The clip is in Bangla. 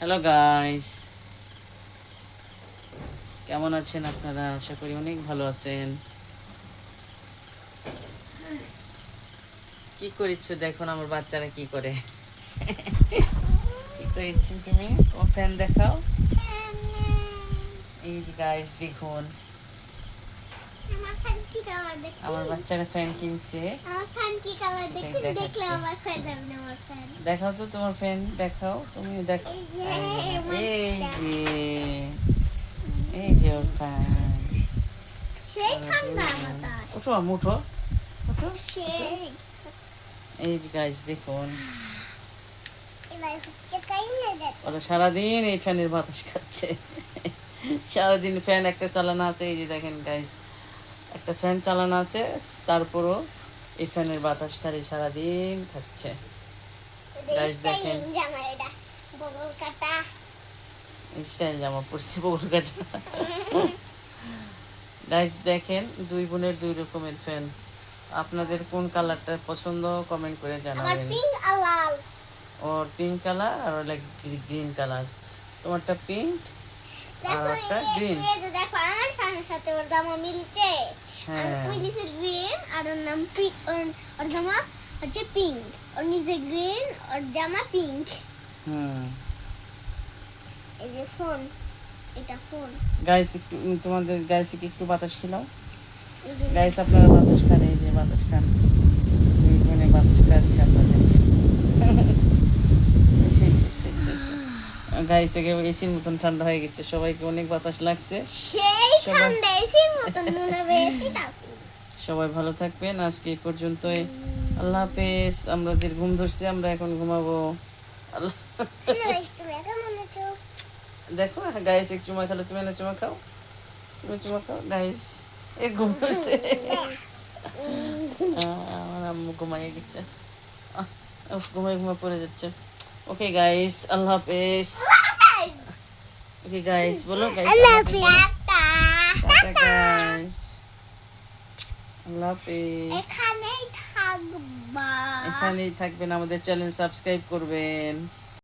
হ্যালো গাইস, কেমন আছেন আপনারা? আশা করি অনেক ভালো আছেন। কি করিচ্ছ দেখো না আমার বাচ্চারা কি করে। কি করিচ্ছেন তুমি? ও ফ্যান দেখাও। এই যে গাইস দেখুন, আমার বাচ্চারা ফ্যান কিনছে। দেখাও তো তোমার ফ্যান, দেখাও তুমি, দেখাও। এই যে এই যে ওর ফ্যান। উঠো আম্মু, উঠো উঠো। এই যে গাইস দেখুন, ওরা সারাদিন এই ফ্যানের বাতাস খাচ্ছে। সারাদিন ফ্যান একটা চালানো আছে। এই যে দেখেন গাইস, একটা ফ্যান চালানো আছে, তারপরও এই ফ্যানের বাতাস খালি সারাদিন খাচ্ছে। গাইস দেখেন, স্টাইল জামা পরছে, বগল কাটা। গাইস দেখেন, দুই বোনের দুই রকমের ফ্যান। আপনাদের কোন কালারটা পছন্দ কমেন্ট করে জানাবেন। ওর পিঙ্ক কালার আর ওর গ্রিন কালার। তোমারটা পিঙ্ক আর একটা গ্রিন। দেখো আমার ফ্যানের সাথে ওর জামা মিলছে। আর ওই নিচে গ্রিন আর ওর নাম পিঙ্ক, ওর জামা হচ্ছে পিঙ্ক। ওর নিচে গ্রিন, ওর জামা পিঙ্ক। এই যে ফোন, এটা ফোন। গাইস একটু তোমাদের গাইস একটু বাতাস খেলাও। গাইস আপনারা বাতাস খান, এই যে বাতাস খান। দুই বোনে বাতাস খাচ্ছে আপনাদের। গাইস এসির মতন ঠান্ডা হয়ে গেছে, সবাইকে অনেক বাতাস লাগছে। সেই ঠান্ডা এসির মতন মনে হবে এসিটা। সবাই ভালো থাকবেন, আজকে এই পর্যন্তই। আল্লাহ হাফেজ। আমাদের ঘুম ধরছে, আমরা এখন ঘুমাবো। আল্লাহ। দেখো গাইস, এক চুমা খেলো, তুমি না চুমা খাও, তুমি চুমা খাও গাইস। এ ঘুম ধরছে, আমার আম্মু ঘুমাইয়ে গেছে, ঘুমাই ঘুমা পড়ে যাচ্ছে। ওকে গাইস, আল্লাহ হাফেজ। ওকে গাইস বলো, গাইস আল্লাহ হাফেজ, টাটা গাইস, আল্লাহ হাফেজ। এখানেই থাকবা, এখানেই থাকবেন, আমাদের চ্যানেল সাবস্ক্রাইব করবেন।